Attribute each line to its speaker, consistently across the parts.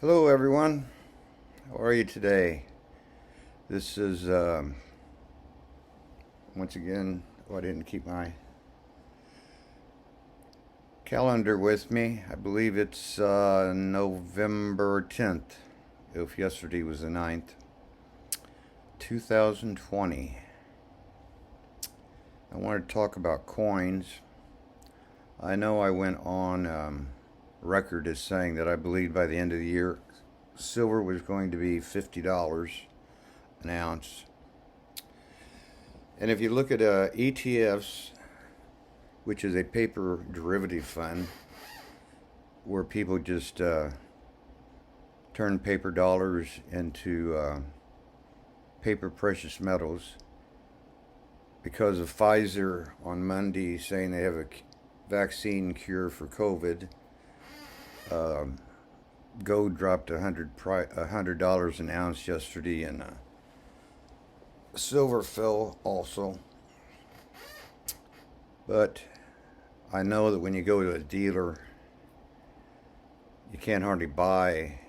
Speaker 1: Hello, everyone. How are you today? This is, once again, I didn't keep my calendar with me. I believe it's November 10th, if yesterday was the 9th, 2020. I wanted to talk about coins. I know I went on record as saying that I believed by the end of the year silver was going to be $50 an ounce. And if you look at ETFs, which is a paper derivative fund, where people just turn paper dollars into paper precious metals, because of Pfizer on Monday saying they have a vaccine cure for COVID, gold dropped $100 an ounce yesterday, and silver fell also. But I know that when you go to a dealer, you can't hardly buy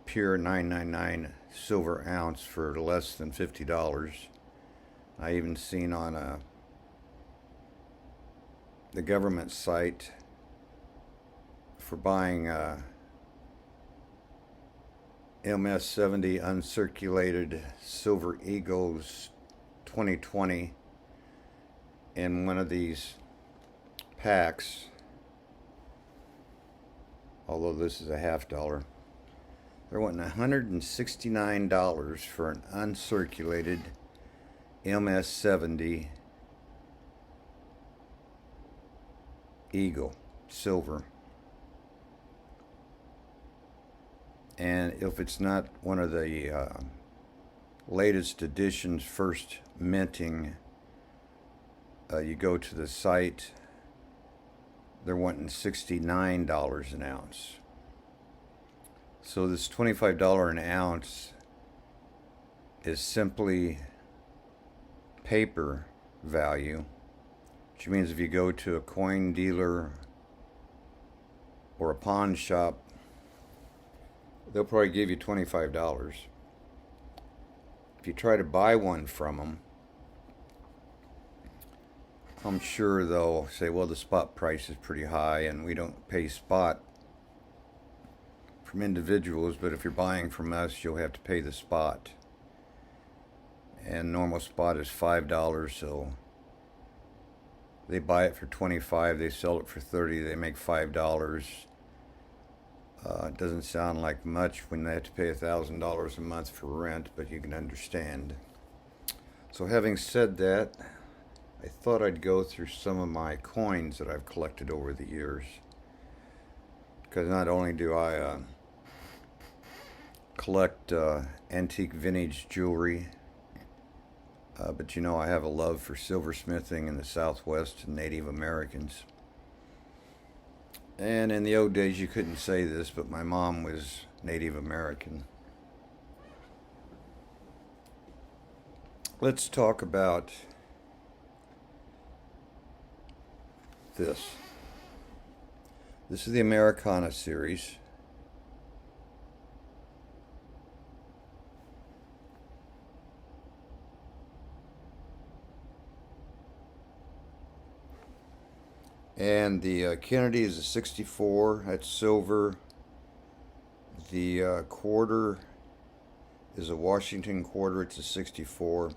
Speaker 1: pure 999 silver ounce for less than $50. I even seen on the government site for buying MS-70 uncirculated Silver Eagles 2020 in one of these packs, although this is a $50. They're wanting $169 for an uncirculated MS-70 Eagle silver. And if it's not one of the latest editions, first minting, you go to the site, they're wanting $69 an ounce. So this $25 an ounce is simply paper value, which means if you go to a coin dealer or a pawn shop, they'll probably give you $25. If you try to buy one from them, I'm sure they'll say, well, the spot price is pretty high and we don't pay spot from individuals, but if you're buying from us, you'll have to pay the spot. And normal spot is $5, so they buy it for $25, they sell it for $30, they make $5. It doesn't sound like much when they have to pay $1,000 a month for rent, but you can understand. So having said that, I thought I'd go through some of my coins that I've collected over the years. Because not only do I collect antique vintage jewelry, but I have a love for silversmithing in the Southwest and Native Americans. And in the old days, you couldn't say this, but my mom was Native American. Let's talk about this. This is the Americana series. And the Kennedy is a 64, that's silver. The quarter is a Washington quarter, it's a 64.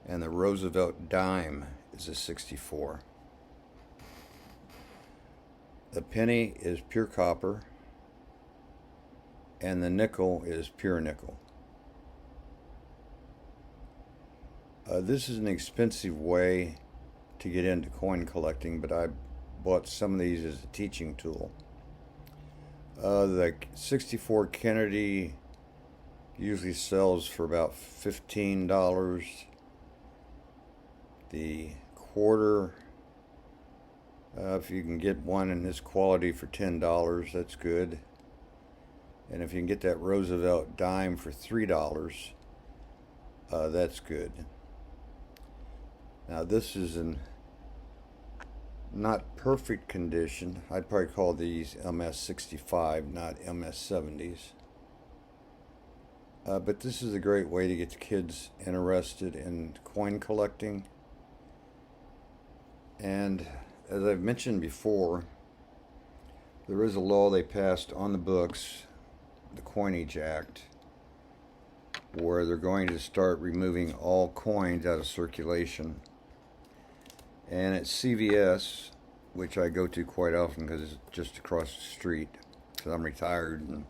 Speaker 1: And the Roosevelt dime is a 64. The penny is pure copper. And the nickel is pure nickel. This is an expensive way to get into coin collecting, but I bought some of these as a teaching tool. The 64 Kennedy usually sells for about $15. The quarter, if you can get one in this quality for $10, that's good. And if you can get that Roosevelt dime for $3, that's good. Now this is an not perfect condition. I'd probably call these MS65, not MS70s. But this is a great way to get the kids interested in coin collecting. And as I've mentioned before, there is a law they passed on the books, the Coinage Act, where they're going to start removing all coins out of circulation. And at CVS, which I go to quite often because it's just across the street, because I'm retired, and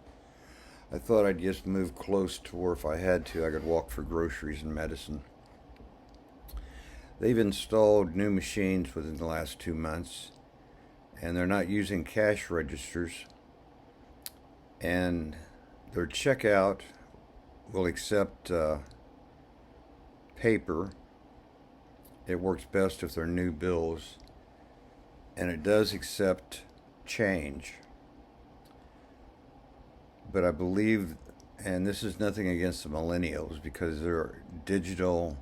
Speaker 1: I thought I'd just move close to where if I had to, I could walk for groceries and medicine. They've installed new machines within the last 2 months, and they're not using cash registers, and their checkout will accept paper. It works best if they're new bills, and it does accept change. But I believe, and this is nothing against the millennials, because they're digital,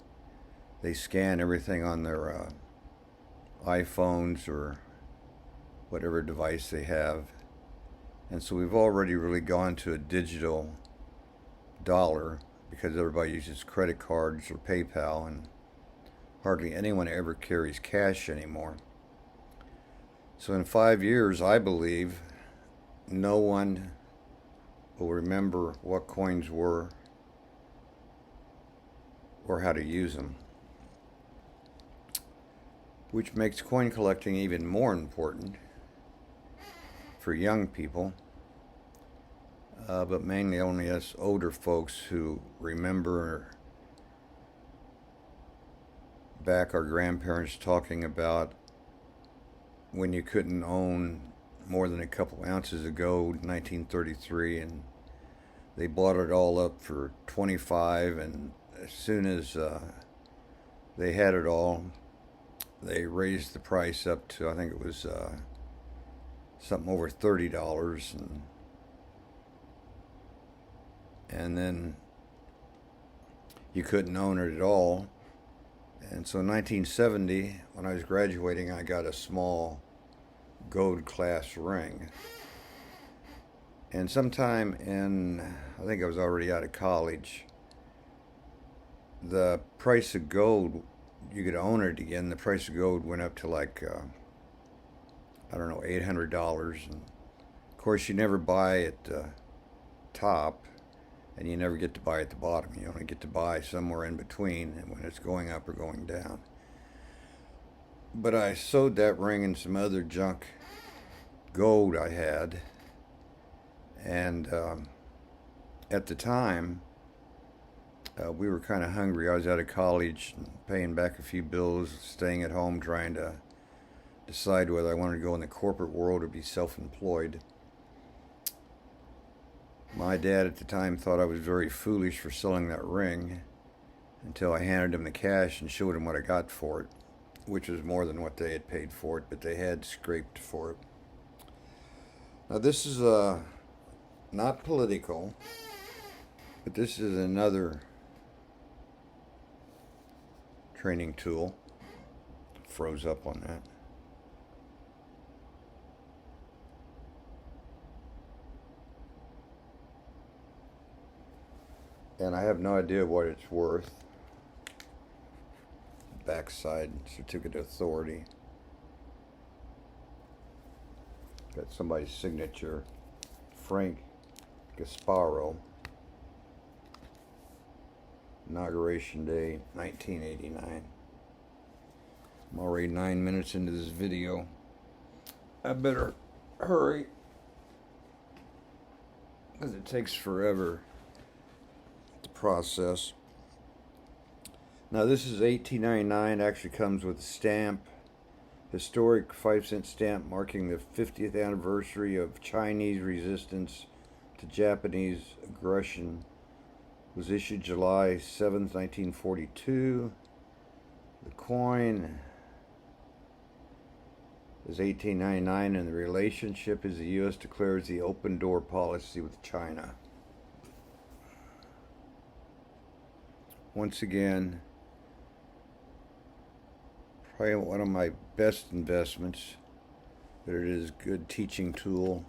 Speaker 1: they scan everything on their iPhones or whatever device they have. And so we've already really gone to a digital dollar because everybody uses credit cards or PayPal, and hardly anyone ever carries cash anymore. So in 5 years, I believe, no one will remember what coins were or how to use them, which makes coin collecting even more important for young people, but mainly only us older folks who remember back our grandparents talking about when you couldn't own more than a couple ounces of gold in 1933, and they bought it all up for 25, and as soon as they had it all, they raised the price up to, I think it was something over $30, and then you couldn't own it at all. And so in 1970, when I was graduating, I got a small gold class ring. And sometime in, I think I was already out of college, the price of gold, you could own it again, the price of gold went up to like, I don't know, $800. And of course, you never buy at the top, and you never get to buy at the bottom. You only get to buy somewhere in between when it's going up or going down. But I sewed that ring in some other junk gold I had, and at the time, we were kind of hungry. I was out of college, paying back a few bills, staying at home, trying to decide whether I wanted to go in the corporate world or be self-employed. My dad at the time thought I was very foolish for selling that ring until I handed him the cash and showed him what I got for it, which was more than what they had paid for it, but they had scraped for it. Now this is not political, but this is another training tool. Froze up on that. And I have no idea what it's worth. Backside, certificate of authority. Got somebody's signature. Frank Gasparo. Inauguration Day, 1989. I'm already 9 minutes into this video. I better hurry, because it takes forever to process. Now this is $18.99. Actually comes with a stamp. Historic 5-cent stamp marking the 50th anniversary of Chinese resistance to Japanese aggression. Was issued July 7th, 1942. The coin is $18.99, and the relationship is the U.S. declares the open door policy with China. Once again, Probably one of my best investments, but it is a good teaching tool.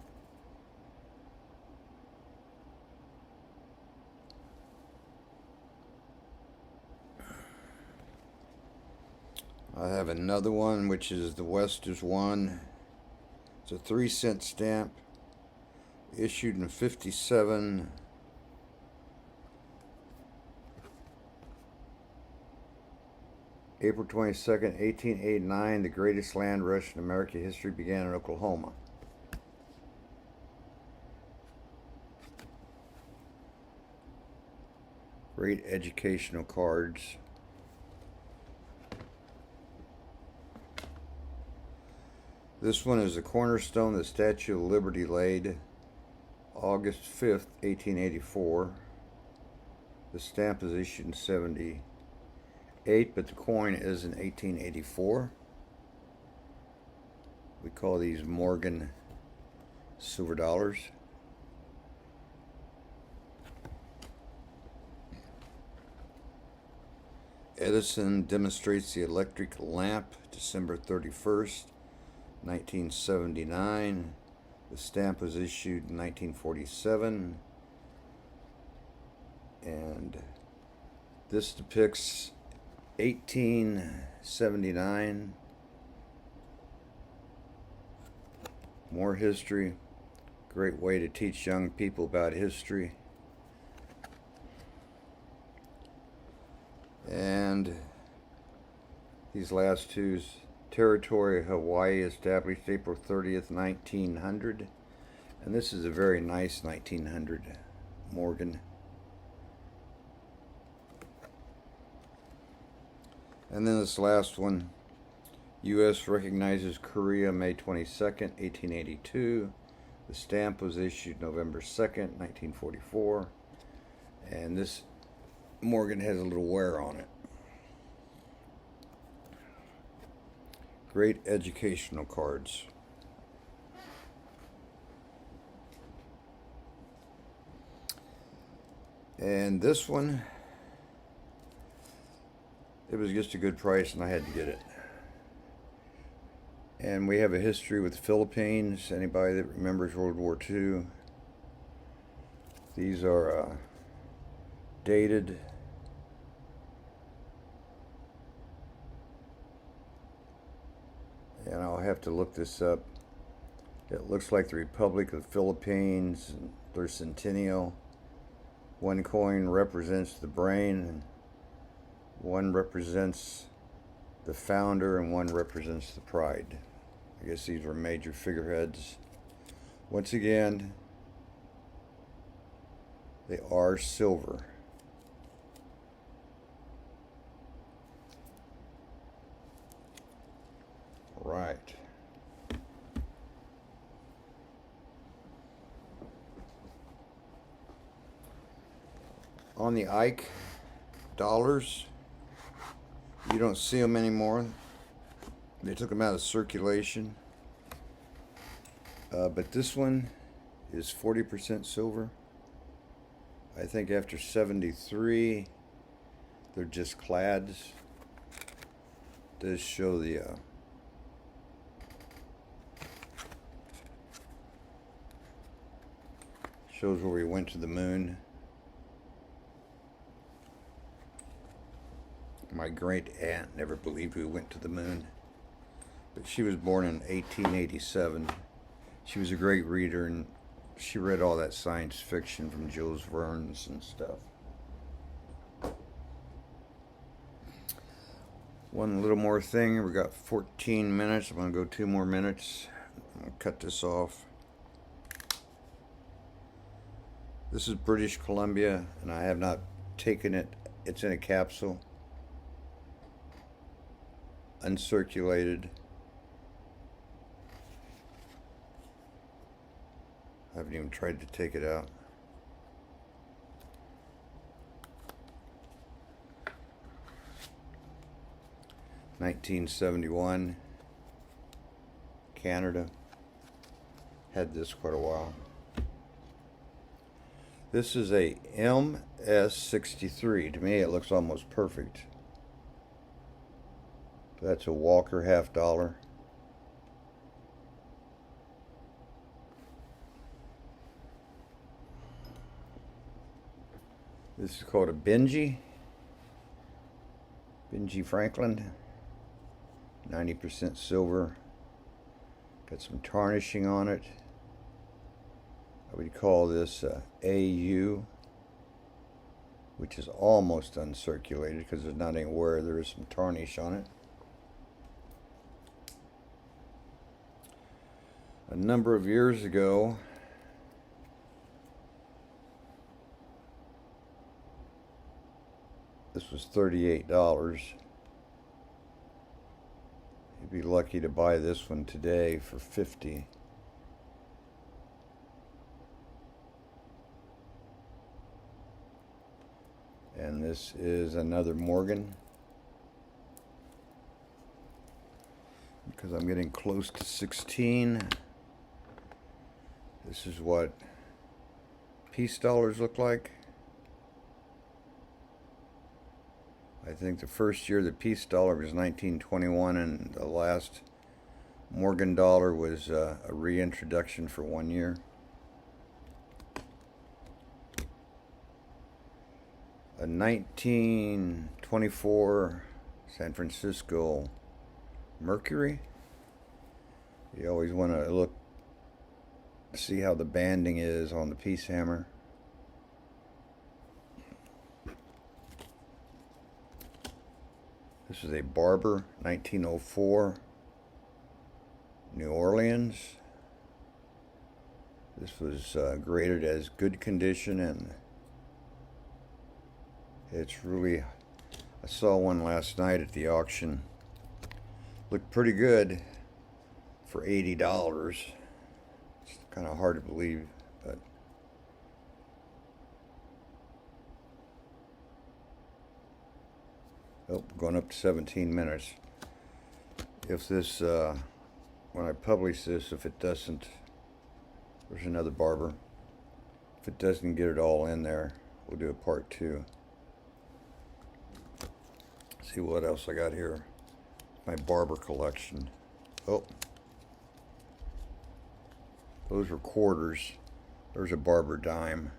Speaker 1: I have another one, which is the West is One. It's a 3-cent stamp, issued in 57. April 22nd, 1889, the greatest land rush in American history began in Oklahoma. Great educational cards. This one is the cornerstone the Statue of Liberty laid, August 5th, 1884. The stamp is issued in 78, but the coin is in 1884. We call these Morgan silver dollars. Edison demonstrates the electric lamp, December 31st, 1979. The stamp was issued in 1947. And this depicts 1879. More history. Great way to teach young people about history. And these last two, territory of Hawaii established April 30th, 1900. And this is a very nice 1900 Morgan. And then this last one, U.S. recognizes Korea May 22nd, 1882. The stamp was issued November 2nd, 1944. And this Morgan has a little wear on it. Great educational cards. And this one, it was just a good price and I had to get it. And we have a history with the Philippines. Anybody that remembers World War II. These are dated. And I'll have to look this up. It looks like the Republic of the Philippines and their centennial. One coin represents the brain, and one represents the founder, and one represents the pride. I guess these were major figureheads. Once again, they are silver. Right. On the Ike dollars, you don't see them anymore. They took them out of circulation. But this one is 40% silver. I think after 73, they're just clads. Does show the shows where we went to the moon. My great aunt never believed we went to the moon, but she was born in 1887. She was a great reader, and she read all that science fiction from Jules Verne's and stuff. One little more thing. We got 14 minutes. I'm going to go 2 more minutes. I'm going to cut this off. This is British Columbia, and I have not taken it. It's in a capsule. Uncirculated. I haven't even tried to take it out. $1971. Canada. Had this quite a while. This is a MS-63. To me, it looks almost perfect. That's a Walker $50. This is called a Benji Franklin. 90% silver. Got some tarnishing on it. I would call this AU, which is almost uncirculated because there's not anywhere. There is some tarnish on it. A number of years ago, this was $38. You'd be lucky to buy this one today for $50. And this is another Morgan, because I'm getting close to 16. This is what peace dollars look like. I think the first year the peace dollar was 1921, and the last Morgan dollar was a reintroduction for 1 year. A 1924 San Francisco Mercury. You always want to look, see how the banding is on the peace hammer. This is a Barber, 1904, New Orleans. This was graded as good condition, and it's really, I saw one last night at the auction. Looked pretty good for $80. It's kind of hard to believe, but oh, going up to 17 minutes. If this, when I publish this, if it doesn't, there's another Barber. If it doesn't get it all in there, we'll do a part 2. See what else I got here. My Barber collection. Oh, those were quarters. There's a Barber dime.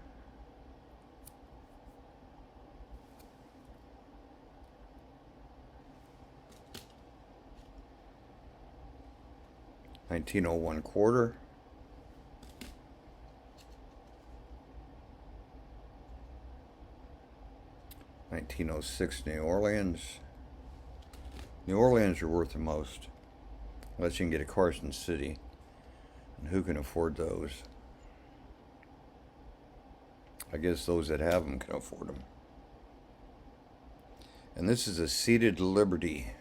Speaker 1: $1901 quarter. $1906 New Orleans. New Orleans are worth the most, unless you can get a Carson City, and who can afford those? I guess those that have them can afford them. And this is a Seated Liberty.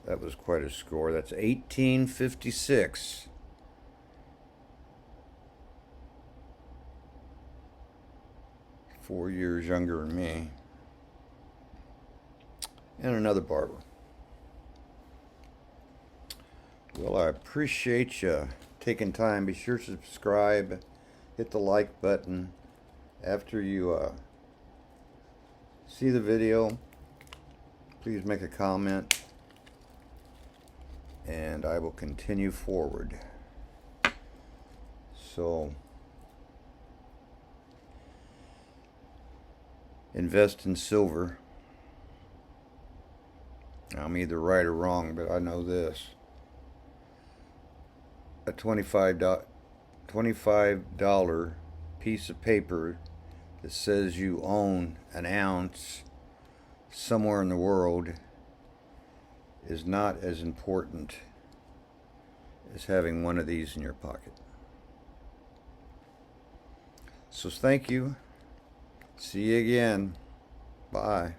Speaker 1: That was quite a score. That's 1856. Four years younger than me. And another Barber. Well, I appreciate you taking time. Be sure to subscribe. Hit the like button. After you see the video, please make a comment, and I will continue forward. So, invest in silver. I'm either right or wrong, but I know this. A $25 piece of paper that says you own an ounce somewhere in the world is not as important as having one of these in your pocket. So thank you. See you again. Bye.